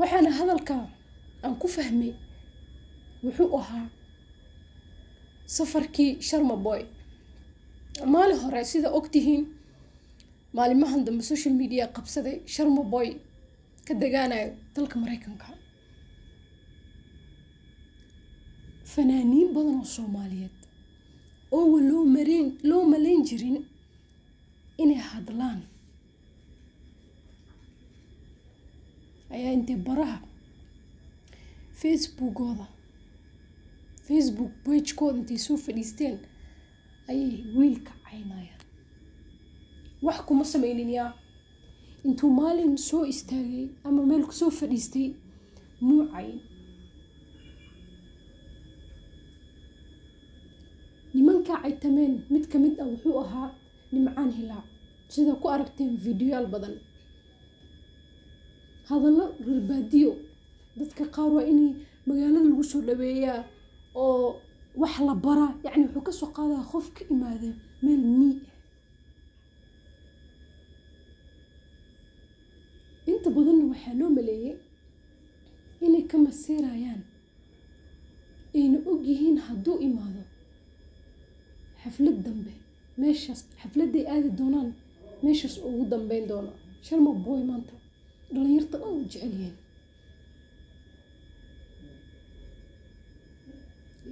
waxaana hadalka aan ku fahmay wuxuu ahaa safarkii Sharma Boy. maalin hore sida ogtihiin maalimahan dambe social media qabsaday Sharma Boy ka degaanayo dalka Mareykanka. fanaaniin badan oo Soomaaliyeed oo loo maleyn jirin inay hadlaan ayaa intay baraha Facebook page-kooda intay soo fadhiisteen ayay wiilka caynayaan. wax kuma sameynin yaa intuu maalin soo istaagay ama meel ku soo fadhiistay muu cayn. nimanka caytameen mid ka mid ah wuxuu ahaa Nimcaan Hilaac, sida ku aragteen fiidiyoyaal badan. hadallo reer baadiyo dadka qaar waa inay magaalada lagu soo dhaweeyaa oo wax la baraa, yacni wuxuu ka soo qaadaa qof ka imaada meel mii ah. inta badanna waxaa loo maleeyay inay ka masiirayaan, ayna ogyihiin hadduu imaado xaflad dambe meeshaas xafladay aadi doonaan meeshaas ugu dambeyn doono. Sharma Boy maanta dhalinyarta dhan u jecel yihiin.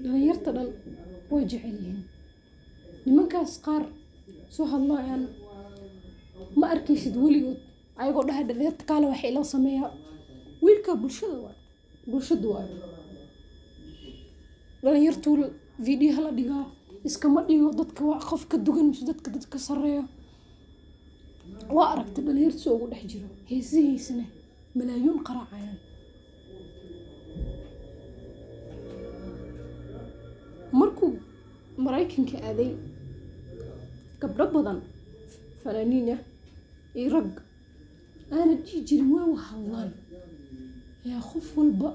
dhalinyarta dhan way jecel yihiin. nimankaas qaar soo hadlayaan ma arkaysid weligood ayagoo dhahay dhalinyarta kaale waxay ila sameeyaa. wiilka bulshada waa dhalinyartu fiidiyaha la dhigaa iskama dhigo dadka waa qof ka dugan mise dadka sareeyo. waa aragtay dhalinyarta soo ugu dhex jiro heesihiisana malaayiin qaraacayaan. markuu Mareykanka aaday gabdho badan fanaaniin ah iyo rag aana dhihi jirin waa hadlaan yaa qof walba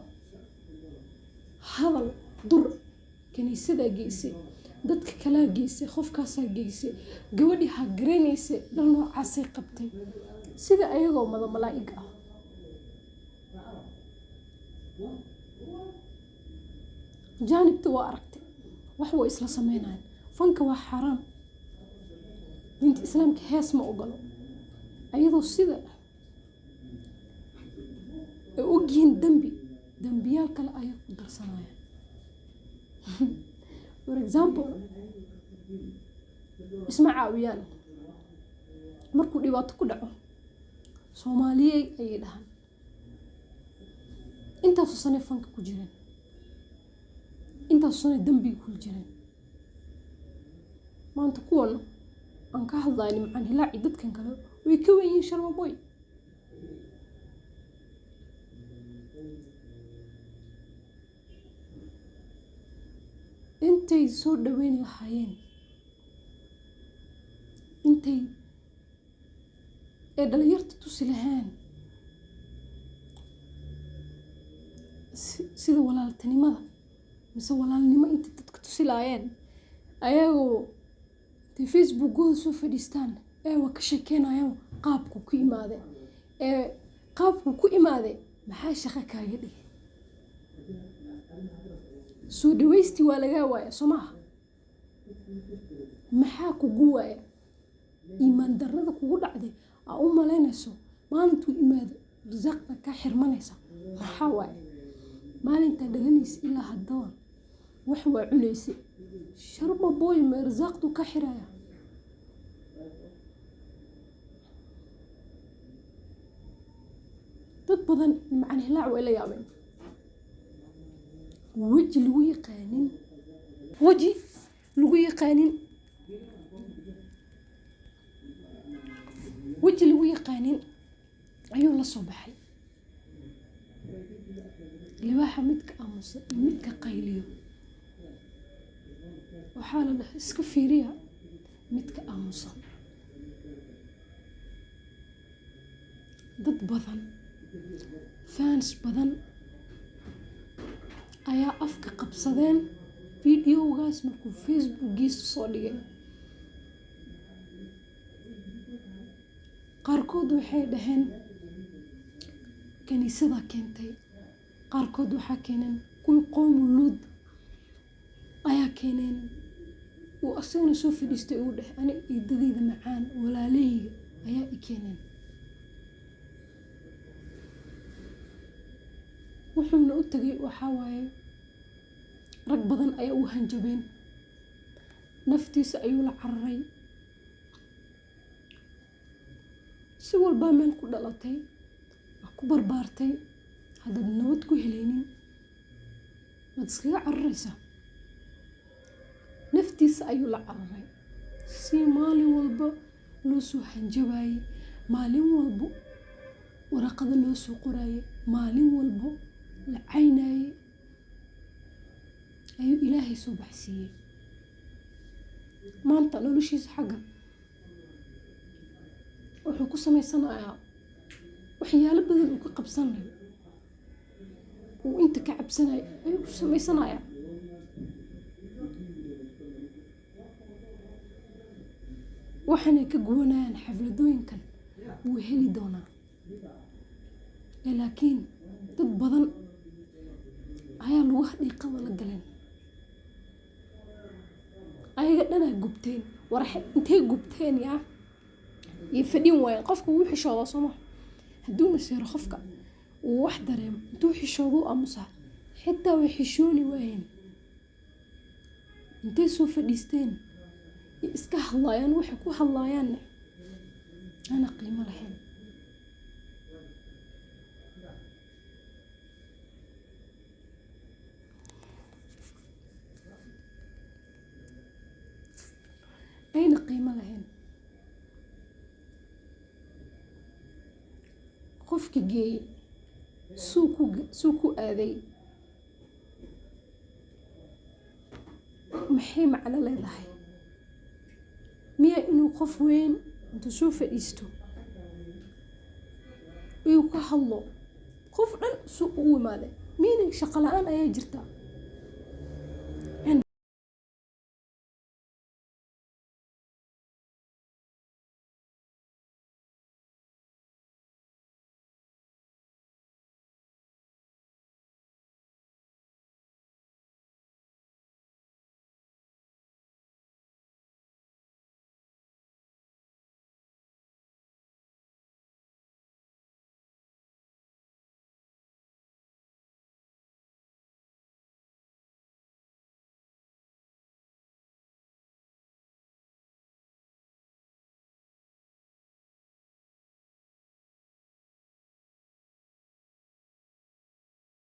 hadal dur kaniisada geysay, dadka kala geysay, qofkaasaa geysay, gabadhii ha garanaysay dhar noocaasay qabtay sida ayagoo malaa'ig ah. jaanibta waa aragtay wax way isla sameynayaan. fanka waa xaraam, diinta islaamka hees ma ogolo. ayadoo sida ay ogyihiin dambiyaal kale ayay ku darsanayaan. for example isma caawiyaan markuu dhibaato ku dhaco Soomaaliyey ayay dhahaan. intaasoo sano fanka ku jireen, intaasoo sano dambiga ku jireen. maanta kuwan aan ka hadlayo Nimcaan Hilaac iyo dadkan kale way ka weyn yihiin Sharma Boy. intay soo dhaweyn lahaayeen, intay ee dhalinyarta tusi lahaan sida walaaltinimada mise walaalnimo intay dadka tusi lahaayeen ayagoo intay Facebook-gooda soo fadhiistaan waa ka sheekeynayaan qaabku ku imaade maxaa shaqo kaaga dhigay. soo dhawaysti waa lagaa waaya soo maaha, maxaa kugu waaya? iimaan darrada kugu dhacday aa u malaynayso maalintuu imaado risaaqda kaa xirmanaysa maxaa waaya? maalintaa dhalanaysa ilaa haddaba wax waa cunaysay. Sharma Boy ma risaaqdu ka xiraya? dad badan Nimcaan Hilaac way la yaabeen. weji lagu yaqaanin ayuu la soo baxay. libaaxa midka aamusan iyo midka qayliyo waxaa la dhahay iska fiiriya midka aamusan. dad badan fans badan ayaa afka qabsadeen fiidiyowgaas markuu Facebook-giisa soo dhigay. qaarkood waxay dhaheen kaniisada keentay, qaarkood waxaa keeneen kuwii qowmu Luud ayaa keeneen. uu asagana soo fadhiistay uu dheh ani eedadayda macaan walaalahayga ayaa i keeneen. wuxuuna u tagay waxaa waaye rag badan ayaa u hanjabeen, naftiisa ayuu la cararay. si walbaa meel ku dhalatay, ku barbaartay, haddaad nabad ku helaynin waad iskaga cararaysaa. naftiisa ayuu la cararay si maalin walba loo soo hanjabaayey, maalin walbo waraqada loo soo qoraayey, maalin walbo la caynayey ayuu Ilaahay soo baxsiiyey. maanta noloshiisa xagga wuxuu ku samaysanayaa waxyaalo badan uu ka qabsanayo, uu inta ka cabsanayo ayuu ku samaysanayaa. waxaanay ka guwanayaan xafladooyinkan wuu heli doonaa. laakiin dad badan ayaa lagu dhiiqada la galeen, ayaga dhanaa gubteen. intay gubteen yaa iyo fadhin waayeen. qofka wuu xishoodaa sooma, hadduu masiiro qofka uu wax dareemo intuu xishoodo aamusa, xitaa way xishooni waayeen. intay soo fadhiisteen iska hadlaayaan, waxay ku hadlaayaanna ana qiimo lahayn. ayna qiimo lahayn. qofka geeyey suu ku aaday maxay macno leedahay? miyaa inuu qof weyn intuu soo fadhiisto uu ka hadlo qof dhan suu u imaaday? miyayna shaqo la-aan ayaa jirta?